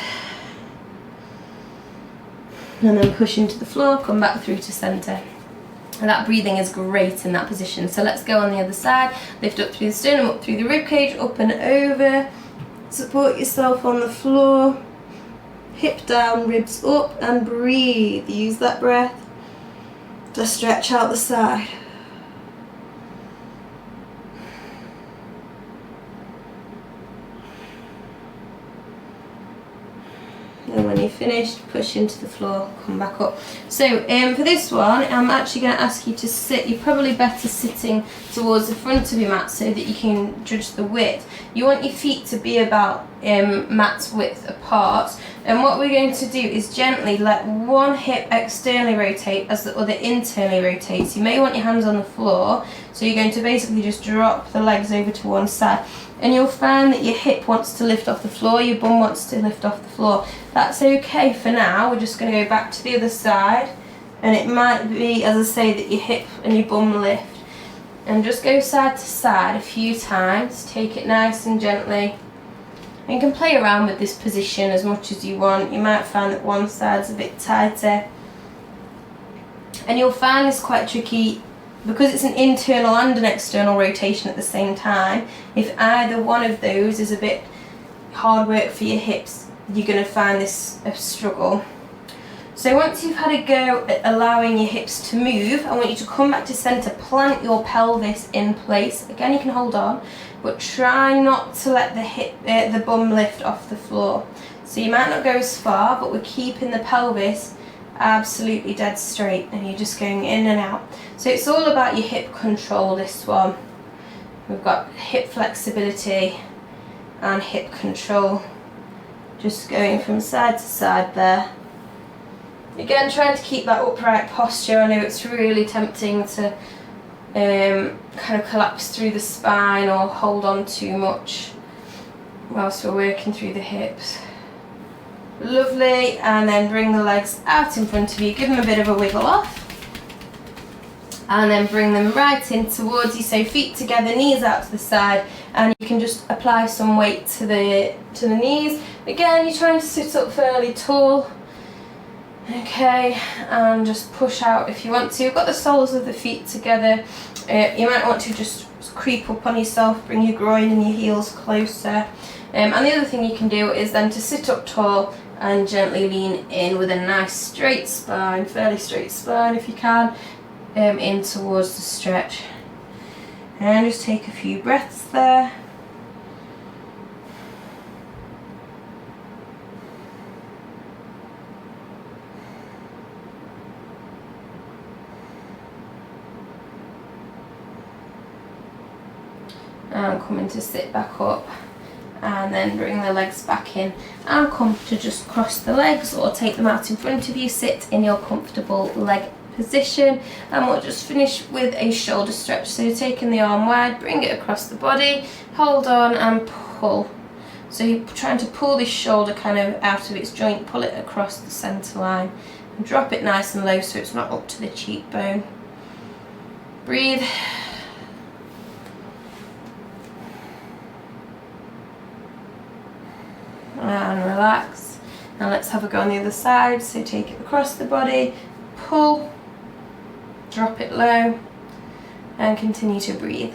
And then push into the floor, come back through to centre. And that breathing is great in that position. So let's go on the other side. Lift up through the sternum, up through the rib cage, up and over. Support yourself on the floor. Hip down, ribs up, and breathe. Use that breath to stretch out the side. And when you're finished, push into the floor, come back up. So for this one, I'm actually going to ask you to sit. You're probably better sitting towards the front of your mat so that you can judge the width. You want your feet to be about mat width apart. And what we're going to do is gently let one hip externally rotate as the other internally rotates. You may want your hands on the floor, so you're going to basically just drop the legs over to one side. And you'll find that your hip wants to lift off the floor, your bum wants to lift off the floor. That's okay for now. We're just going to go back to the other side, and it might be, as I say, that your hip and your bum lift. And just go side to side a few times, take it nice and gently. And you can play around with this position as much as you want. You might find that one side's a bit tighter. And you'll find this quite tricky because it's an internal and an external rotation at the same time. If either one of those is a bit hard work for your hips, you're going to find this a struggle. So once you've had a go at allowing your hips to move, I want you to come back to centre, plant your pelvis in place. Again, you can hold on, but try not to let the bum lift off the floor. So you might not go as far, but we're keeping the pelvis absolutely dead straight, and you're just going in and out. So it's all about your hip control, this one. We've got hip flexibility and hip control, just going from side to side there. Again, trying to keep that upright posture. I know it's really tempting to kind of collapse through the spine or hold on too much whilst we're working through the hips. Lovely, and then bring the legs out in front of you, give them a bit of a wiggle off, and then bring them right in towards you. So feet together, knees out to the side, and you can just apply some weight to the knees. Again, you're trying to sit up fairly tall. Okay, and just push out if you want to. You've got the soles of the feet together. You might want to just creep up on yourself, bring your groin and your heels closer. And the other thing you can do is then to sit up tall and gently lean in with a nice straight spine, fairly straight spine if you can, in towards the stretch. And just take a few breaths there. And coming to sit back up, and then bring the legs back in and come to just cross the legs or take them out in front of you. Sit in your comfortable leg position, and we'll just finish with a shoulder stretch. So taking the arm wide, bring it across the body, hold on and pull. So you're trying to pull this shoulder kind of out of its joint, pull it across the centre line and drop it nice and low so it's not up to the cheekbone. Breathe. And relax. Now let's have a go on the other side. So take it across the body, pull, drop it low, and continue to breathe.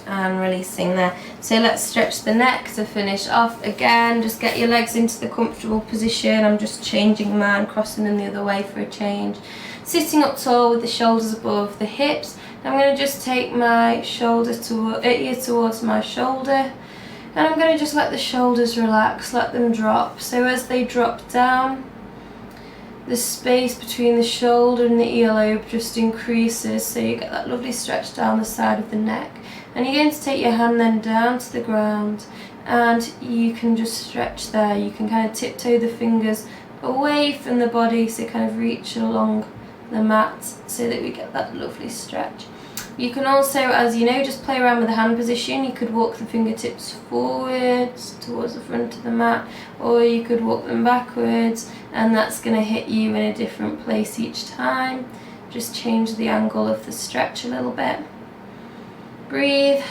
And releasing there. So let's stretch the neck to finish off. Again, just get your legs into the comfortable position. I'm just changing mine, crossing them the other way for a change. Sitting up tall with the shoulders above the hips. I'm going to just take my shoulder ear towards my shoulder, and I'm going to just let the shoulders relax, let them drop. So as they drop down, the space between the shoulder and the earlobe just increases, so you get that lovely stretch down the side of the neck. And you're going to take your hand then down to the ground, and you can just stretch there. You can kind of tiptoe the fingers away from the body, so kind of reach along the mat so that we get that lovely stretch. You can also, as you know, just play around with the hand position. You could walk the fingertips forwards towards the front of the mat, or you could walk them backwards, and that's going to hit you in a different place each time. Just change the angle of the stretch a little bit. Breathe.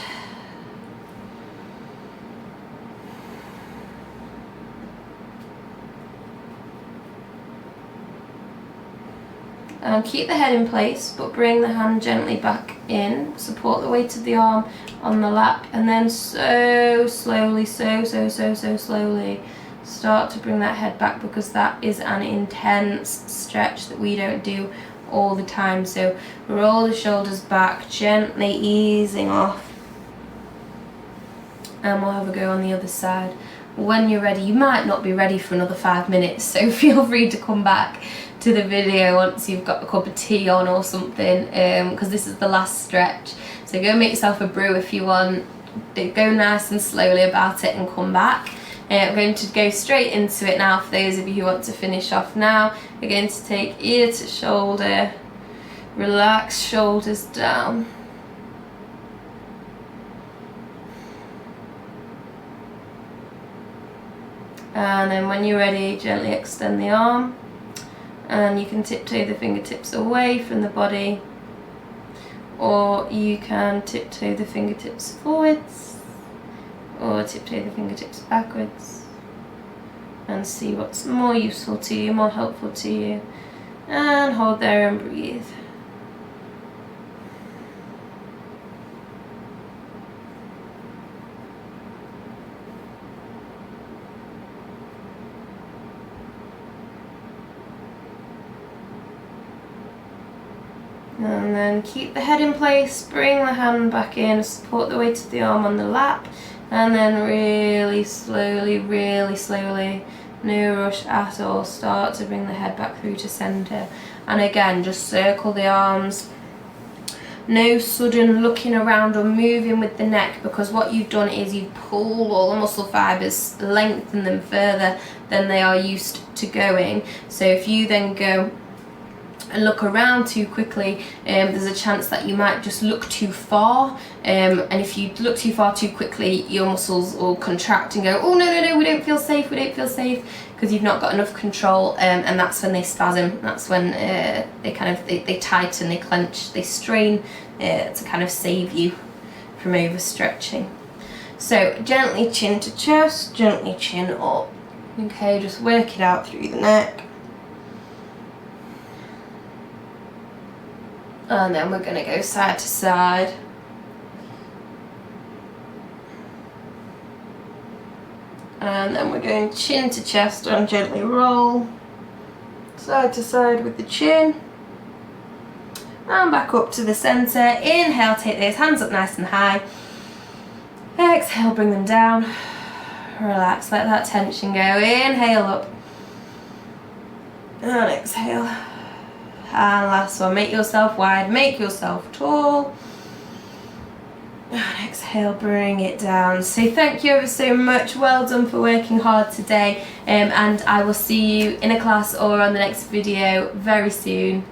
And keep the head in place, but bring the hand gently back in. Support the weight of the arm on the lap, and then so slowly, so slowly start to bring that head back, because that is an intense stretch that we don't do all the time. So roll the shoulders back, gently easing off, and we'll have a go on the other side. When you're ready, you might not be ready for another 5 minutes, so feel free to come back to the video once you've got a cup of tea on or something, because this is the last stretch. So go make yourself a brew if you want. Go nice and slowly about it and come back. I'm going to go straight into it now for those of you who want to finish off now. We're going to take ear to shoulder, relax shoulders down. And then when you're ready, gently extend the arm, and you can tiptoe the fingertips away from the body, or you can tiptoe the fingertips forwards, or tiptoe the fingertips backwards, and see what's more useful to you, more helpful to you. And hold there and breathe. And then keep the head in place, bring the hand back in, support the weight of the arm on the lap, and then really slowly, no rush at all, start to bring the head back through to centre. And again, just circle the arms. No sudden looking around or moving with the neck, because what you've done is you've pulled all the muscle fibres, lengthened them further than they are used to going. So if you then go and look around too quickly, there's a chance that you might just look too far, and if you look too far too quickly, your muscles will contract and go, oh no, we don't feel safe, because you've not got enough control, and that's when they spasm. That's when they tighten, they clench, they strain to kind of save you from overstretching. So gently chin to chest, gently chin up. Okay, just work it out through the neck. And then we're going to go side to side. And then we're going chin to chest and gently roll side to side with the chin. And back up to the centre. Inhale, take those hands up nice and high. Exhale, bring them down. Relax, let that tension go. Inhale up. And exhale. And last one, make yourself wide, make yourself tall. And exhale, bring it down. So thank you ever so much. Well done for working hard today. And I will see you in a class or on the next video very soon.